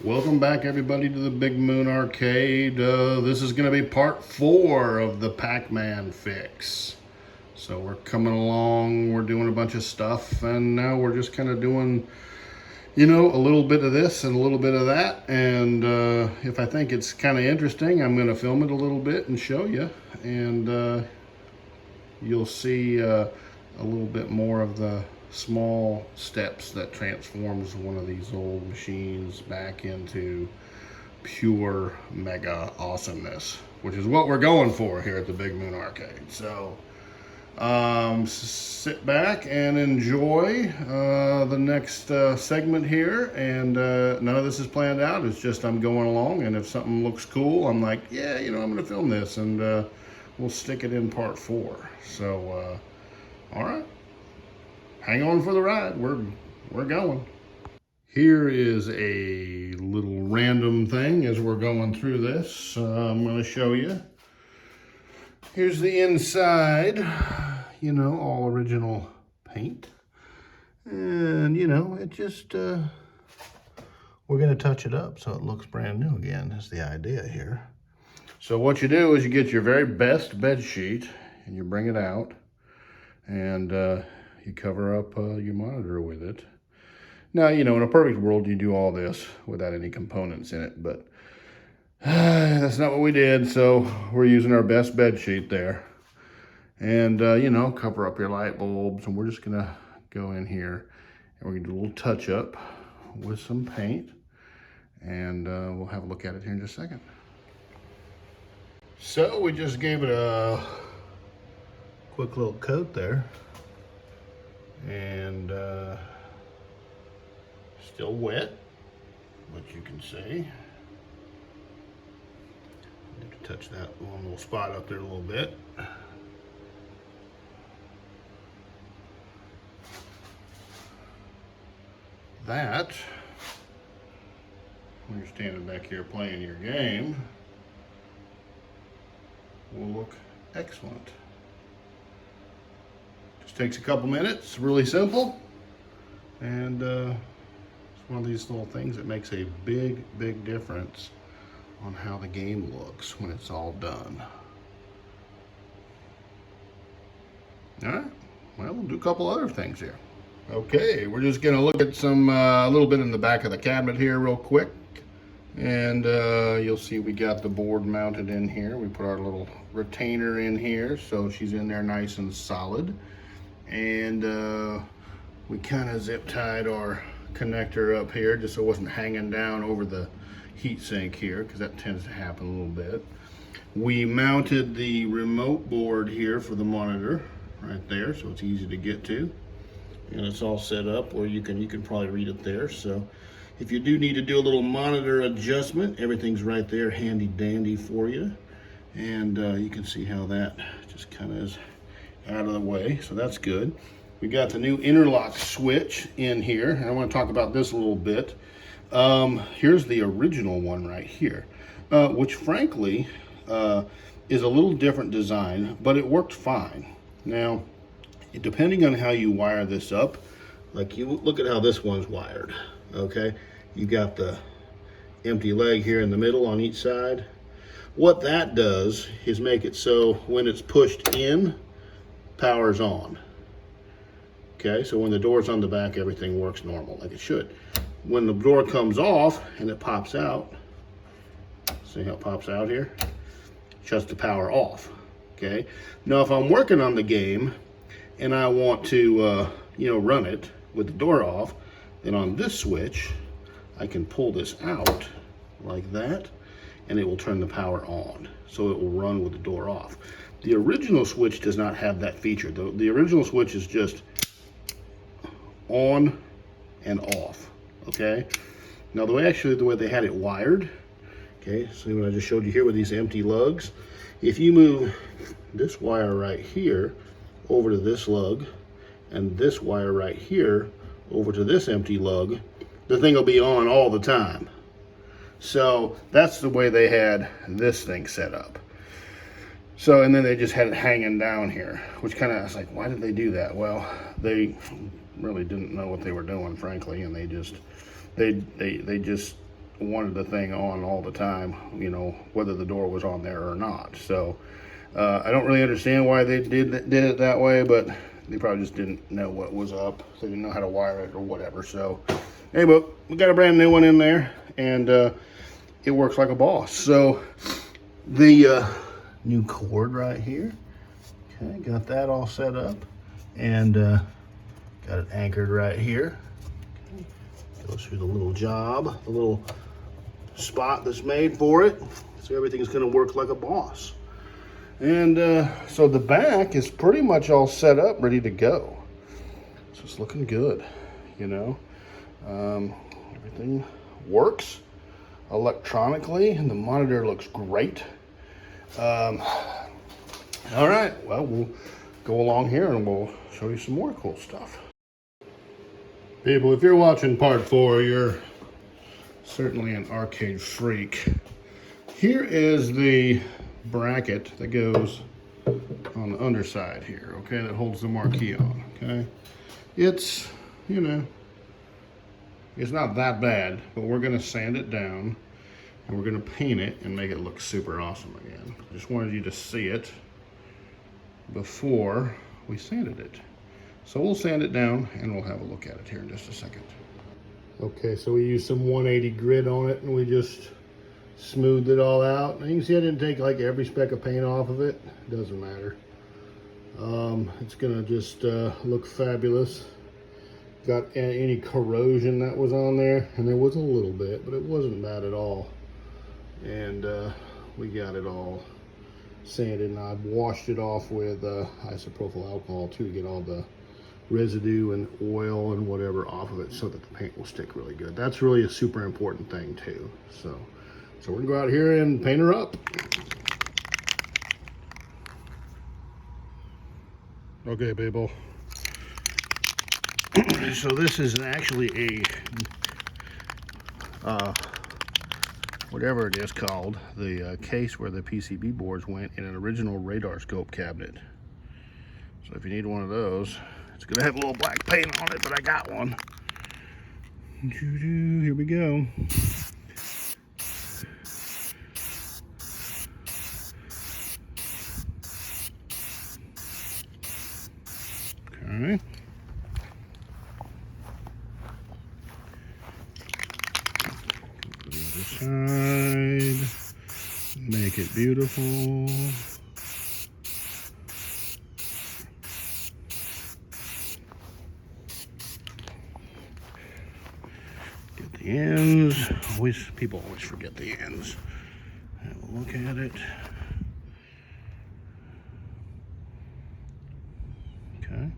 Welcome back, everybody, to the Big Moon Arcade. This is going to be part 4 of the Pac-Man fix. So we're coming along, we're doing a bunch of stuff, and now we're just kind of doing, a little bit of this and a little bit of that. And if I think it's kind of interesting, I'm going to film it a little bit and show you. And you'll see a little bit more of the small steps that transforms one of these old machines back into pure mega awesomeness, which is what we're going for here at the Big Moon Arcade. So sit back and enjoy the next segment here. And none of this is planned out. It's just I'm going along, and if something looks cool, I'm like, yeah, I'm going to film this, and we'll stick it in part 4. So all right, hang on for the ride. We're going. Here is a little random thing as we're going through this. I'm going to show you. Here's the inside, all original paint. And, it just, we're going to touch it up so it looks brand new again, is the idea here. So what you do is you get your very best bed sheet and you bring it out and you cover up your monitor with it. Now, in a perfect world, you do all this without any components in it, but that's not what we did, so we're using our best bed sheet there. And, cover up your light bulbs, and we're just going to go in here, and we're going to do a little touch-up with some paint, and we'll have a look at it here in just a second. So we just gave it a quick little coat there, and still wet, but you can see. Need to touch that one little spot up there a little bit. That, when you're standing back here playing your game, will look excellent. Just takes a couple minutes, really simple, and it's one of these little things that makes a big, big difference on how the game looks when it's all done. All right, well, we'll do a couple other things here. Okay, we're just gonna look at some, a little bit in the back of the cabinet here real quick. And you'll see we got the board mounted in here. We put our little retainer in here, so she's in there nice and solid. And we kind of zip tied our connector up here just so it wasn't hanging down over the heat sink here, because that tends to happen a little bit. We mounted the remote board here for the monitor right there, so it's easy to get to, and it's all set up where you can probably read it there. So if you do need to do a little monitor adjustment, everything's right there handy dandy for you. And you can see how that just kind of is out of the way, so that's good. We got the new interlock switch in here, and I want to talk about this a little bit. Here's the original one right here, which frankly is a little different design, but it worked fine. Now, depending on how you wire this up, like you look at how this one's wired, okay? You got the empty leg here in the middle on each side. What that does is make it so when it's pushed in, power's on. Okay, so when the door's on the back, everything works normal, like it should. When the door comes off and it pops out, see how it pops out here? Shuts the power off, okay? Now, if I'm working on the game and I want to, run it with the door off, then on this switch, I can pull this out like that, and it will turn the power on. So it will run with the door off. The original switch does not have that feature. The original switch is just on and off, okay? Now the way they had it wired, okay, see what I just showed you here with these empty lugs? If you move this wire right here over to this lug, and this wire right here over to this empty lug, the thing will be on all the time. So that's the way they had this thing set up. So, and then they just had it hanging down here, which kind of, I was like, why did they do that? Well, they really didn't know what they were doing, frankly, and they just wanted the thing on all the time, you know, whether the door was on there or not. So I don't really understand why they did it that way, but they probably just didn't know what was up. They didn't know how to wire it or whatever. So anyway, we got a brand new one in there, and it works like a boss. So the new cord right here, okay, got that all set up, and got it anchored right here. Okay. Goes through the little job, the little spot that's made for it, so everything's going to work like a boss. And so the back is pretty much all set up, ready to go. So it's looking good, you know. Everything works electronically, and the monitor looks great. All right, well, we'll go along here and we'll show you some more cool stuff. People, if you're watching part 4, you're certainly an arcade freak. Here is the bracket that goes on the underside here, okay, that holds the marquee on, okay. It's, you know, it's not that bad, but we're gonna sand it down and we're gonna paint it and make it look super awesome again. Just wanted you to see it before we sanded it. So we'll sand it down and we'll have a look at it here in just a second. Okay, so we used some 180 grit on it and we just smoothed it all out. And you can see I didn't take like every speck of paint off of it. Doesn't matter. It's gonna just look fabulous. Got any corrosion that was on there, and there was a little bit, but it wasn't bad at all. And we got it all sanded, and I've washed it off with isopropyl alcohol too to get all the residue and oil and whatever off of it so that the paint will stick really good. That's really a super important thing too. So we're gonna go out here and paint her up. Okay, people. So this is actually a whatever it is called, the case where the PCB boards went in an original radar scope cabinet. So if you need one of those, it's gonna have a little black paint on it, but I got one. Here we go. Okay. Side, make it beautiful. Get the ends. People always forget the ends. Have a look at it. Okay.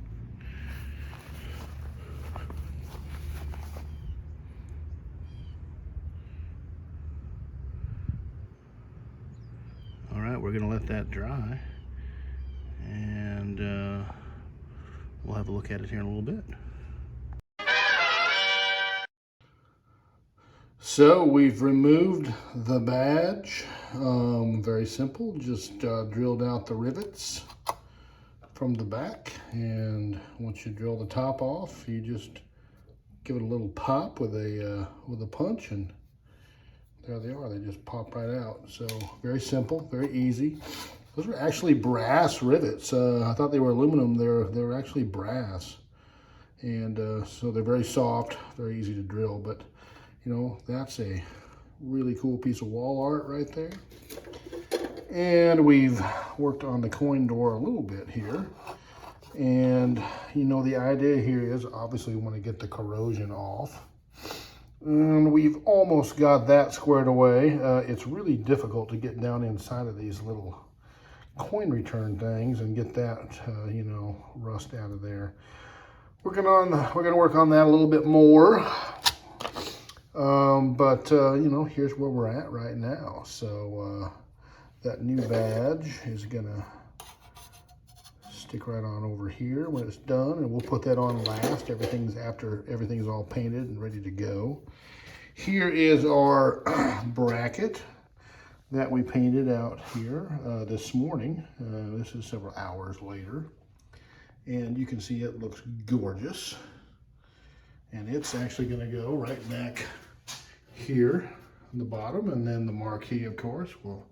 All right, we're gonna let that dry, and we'll have a look at it here in a little bit. So we've removed the badge. Very simple, just drilled out the rivets from the back, and once you drill the top off, you just give it a little pop with a punch, and there they are. They just pop right out. So very simple, very easy. Those are actually brass rivets. I thought they were aluminum. They're actually brass, and so they're very soft, very easy to drill. But you know, that's a really cool piece of wall art right there. And we've worked on the coin door a little bit here. And you know, the idea here is obviously we want to get the corrosion off. And we've almost got that squared away. It's really difficult to get down inside of these little coin return things and get that, you know, rust out of there. We're gonna work on that a little bit more. You know, here's where we're at right now. So that new badge is gonna stick right on over here when it's done, and we'll put that on last. After everything's all painted and ready to go. Here is our bracket that we painted out here this morning. This is several hours later, and you can see it looks gorgeous. And it's actually going to go right back here on the bottom, and then the marquee, of course, will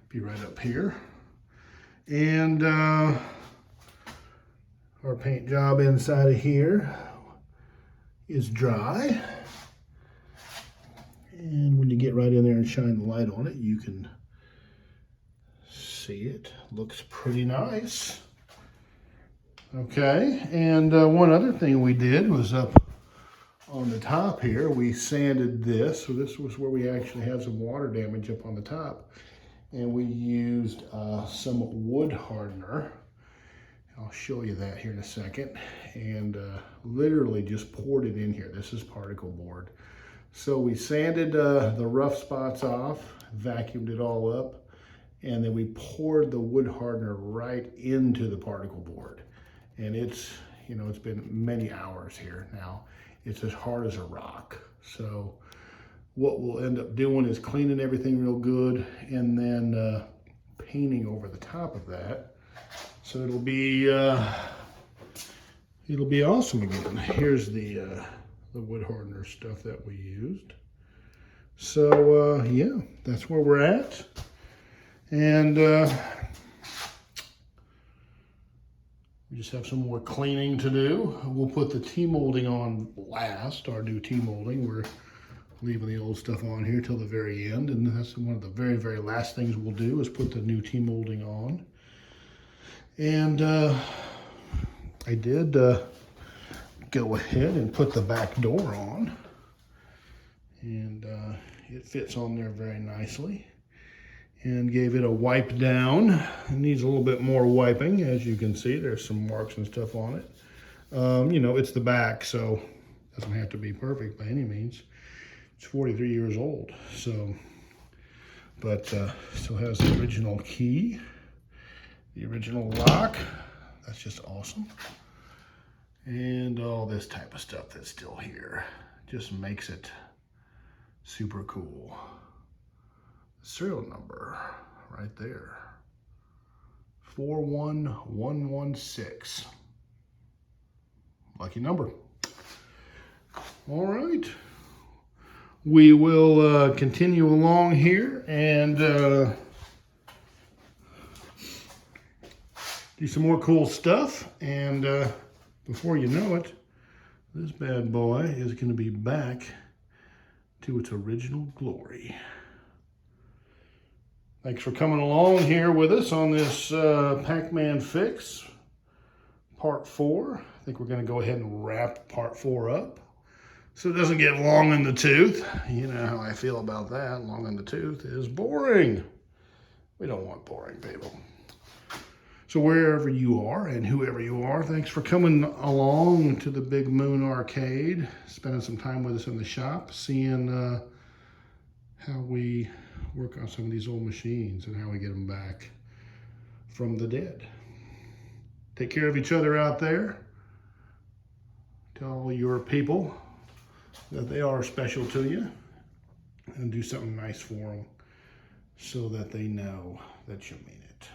be right up here. And our paint job inside of here is dry. And when you get right in there and shine the light on it, you can see it. Looks pretty nice. Okay, and one other thing we did was up on the top here, we sanded this. So this was where we actually had some water damage up on the top. And we used some wood hardener. I'll show you that here in a second. And literally just poured it in here. This is particle board. So we sanded the rough spots off, vacuumed it all up, and then we poured the wood hardener right into the particle board. And it's, you know, it's been many hours here now. It's as hard as a rock. So what we'll end up doing is cleaning everything real good and then painting over the top of that. So it'll be awesome again. Here's the wood hardener stuff that we used. So yeah, that's where we're at. And we just have some more cleaning to do. We'll put the T-molding on last, our new T-molding. We're leaving the old stuff on here till the very end, and that's one of the very, very last things we'll do is put the new T-molding on. And I did go ahead and put the back door on, and it fits on there very nicely, and gave it a wipe down. It needs a little bit more wiping. As you can see, there's some marks and stuff on it. You know, it's the back, so it doesn't have to be perfect by any means. It's 43 years old, so, but still has the original key, the original lock. That's just awesome. And all this type of stuff that's still here just makes it super cool. Serial number right there, 41116. Lucky number. All right. We will continue along here and do some more cool stuff. And before you know it, this bad boy is going to be back to its original glory. Thanks for coming along here with us on this Pac-Man fix, part 4. I think we're going to go ahead and wrap part 4 up so it doesn't get long in the tooth. You know how I feel about that. Long in the tooth is boring. We don't want boring people. So wherever you are and whoever you are, thanks for coming along to the Big Moon Arcade, spending some time with us in the shop, seeing how we work on some of these old machines and how we get them back from the dead. Take care of each other out there. Tell your people that they are special to you, and do something nice for them so that they know that you mean it.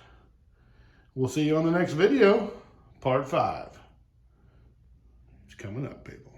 We'll see you on the next video, part 5. It's coming up, people.